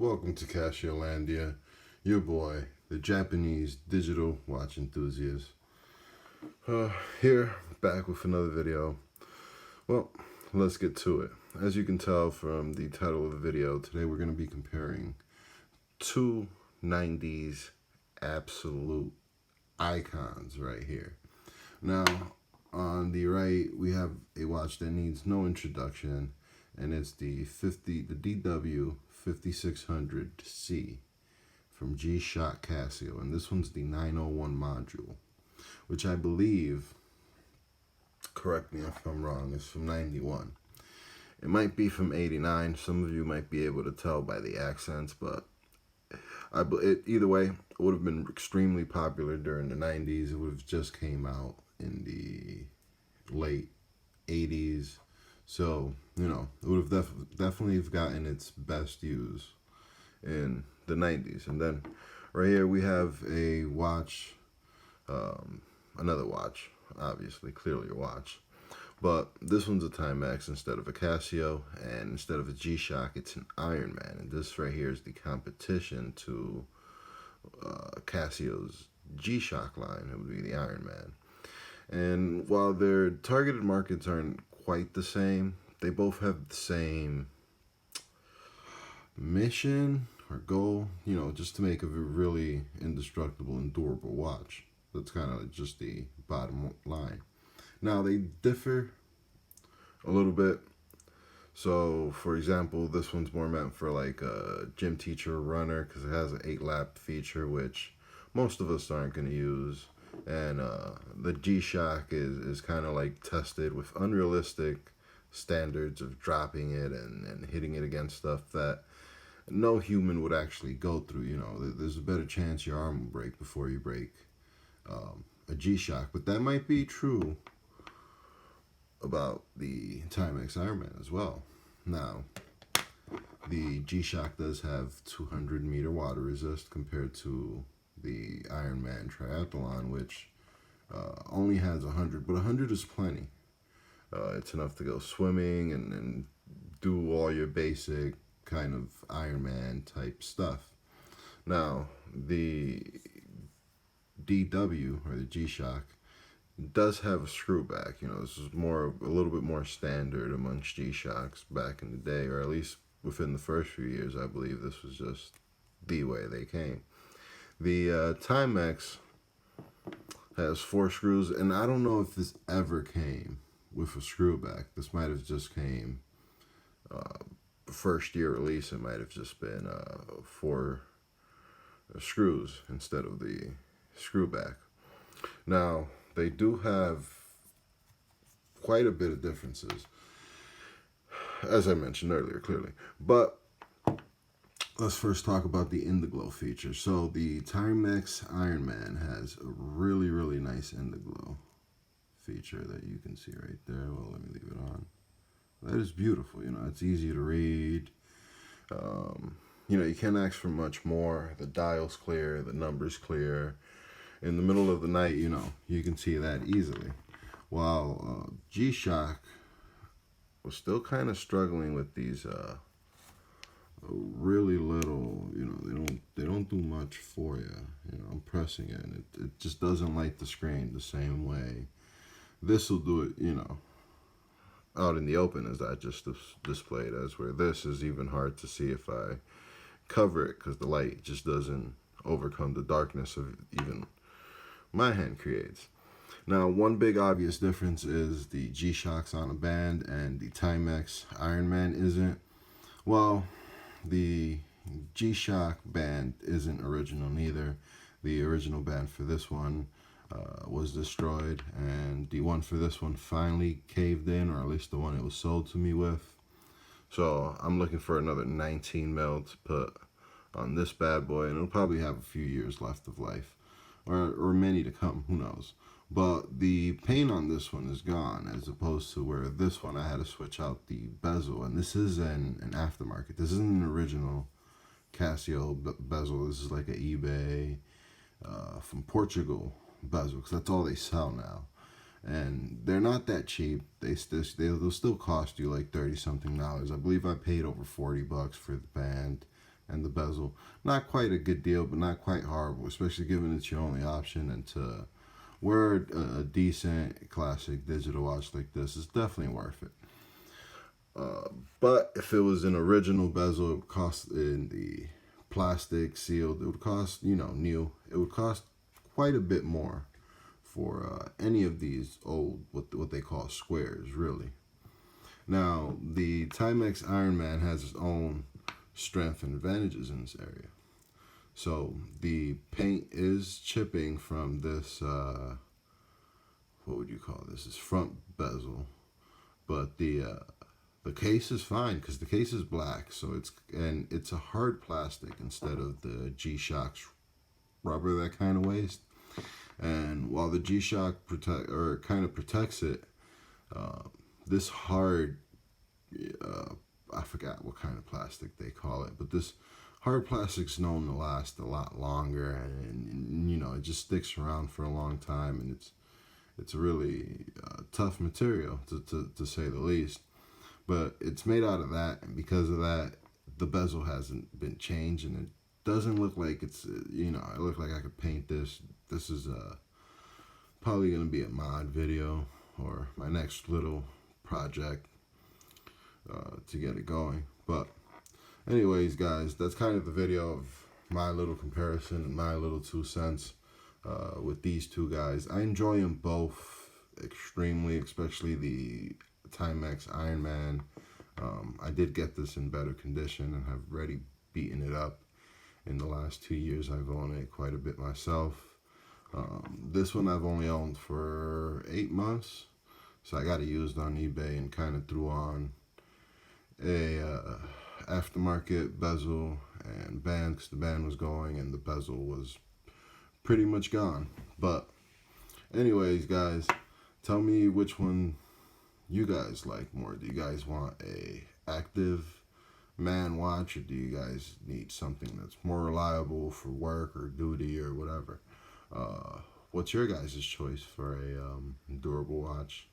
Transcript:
Welcome to Casio, your boy, the Japanese digital watch enthusiast. Here, back with another video. Well, let's get to it. As you can tell from the title of the video, today we're going to be comparing two 90s absolute icons right here. Now, on the right, we have a watch that needs no introduction, and it's the DW 5600C from G-Shock Casio, and this one's the 901 module, which I believe, correct me if I'm wrong, is from 91. It might be from 89. Some of you might be able to tell by the accents, but either way, it would have been extremely popular during the 90s. It would have just came out in the late 80s. So, it would have definitely gotten its best use in the 90s. And then right here we have a watch, another watch, obviously, clearly a watch. But this one's a Timex instead of a Casio, and instead of a G-Shock, it's an Ironman. And this right here is the competition to Casio's G-Shock line. It would be the Ironman. And while their targeted markets aren't quite the same, they both have the same mission or goal, just to make a really indestructible and durable watch. That's kind of just the bottom line. Now, they differ a little bit. So, for example, this one's more meant for like a gym teacher or runner because it has an 8-lap feature, which most of us aren't going to use. And the G-Shock is kind of like tested with unrealistic standards of dropping it and hitting it against stuff that no human would actually go through. There's a better chance your arm will break before you break a G-Shock. But that might be true about the Timex Ironman as well. Now, the G-Shock does have 200-meter water resist compared to the Ironman Triathlon, which only has 100, but 100 is plenty. It's enough to go swimming and do all your basic kind of Ironman type stuff. Now, the DW, or the G-Shock, does have a screw back. This is a little bit more standard amongst G-Shocks back in the day, or at least within the first few years. I believe this was just the way they came. The Timex has 4 screws, and I don't know if this ever came with a screw back. This might have just came first year release. It might have just been 4 screws instead of the screw back. Now, they do have quite a bit of differences, as I mentioned earlier, clearly. But let's first talk about the Indiglow feature. So the Timex Ironman has a really, really nice Indiglow feature that you can see right there. Well, let me leave it on. That is beautiful. It's easy to read. You can't ask for much more. The dial's clear, the number's clear. In the middle of the night, you can see that easily. While G-Shock was still kind of struggling with these really little, they don't do much for you. I'm pressing it, and it just doesn't light the screen the same way. This will do it, out in the open, as I just displayed, as where this is even hard to see if I cover it, because the light just doesn't overcome the darkness of even my hand creates. Now, one big obvious difference is the G-Shock's on a band and the Timex Ironman isn't. Well, the G-Shock band isn't original neither. The original band for this one was destroyed, and the one for this one finally caved in, or at least the one it was sold to me with. So I'm looking for another 19 mil to put on this bad boy, and it'll probably have a few years left of life, or many to come, who knows. But the paint on this one is gone, as opposed to where this one I had to switch out the bezel, and this is an aftermarket. This isn't an original Casio bezel. This is like an eBay from Portugal bezel, because that's all they sell now. And they're not that cheap. They'll still cost you like $30-something. I believe I paid over $40 for the band, and the bezel. Not quite a good deal, but not quite horrible, especially given it's your only option. And to wear a decent classic digital watch like this is definitely worth it. But if it was an original bezel, it would cost in the plastic sealed, it would cost, new. It would cost quite a bit more for any of these old, what they call squares, really. Now, the Timex Ironman has its own strength and advantages in this area. So the paint is chipping from this, what would you call this? This front bezel, but the case is fine because the case is black, so it's a hard plastic instead of the G-Shock's rubber that kind of waste. And while the G-Shock kind of protects it, this hard, I forgot what kind of plastic they call it, but this hard plastic's known to last a lot longer, and it just sticks around for a long time, and it's a really tough material to say the least. But it's made out of that, and because of that, the bezel hasn't been changed, and it doesn't look like it's, it looked like I could paint this. This is probably going to be a mod video or my next little project to get it going. But anyways, guys, that's kind of the video of my little comparison and my little 2 cents with these two guys. I enjoy them both extremely, especially the Timex Ironman. I did get this in better condition and have already beaten it up. In the last 2 years, I've owned it quite a bit myself. This one I've only owned for 8 months, so I got it used on eBay and kind of threw on a aftermarket bezel and band because the band was going and the bezel was pretty much gone. But anyways, guys, tell me which one you guys like more. Do you guys want a active man watch, or do you guys need something that's more reliable for work or duty or whatever? What's your guys' choice for a durable watch?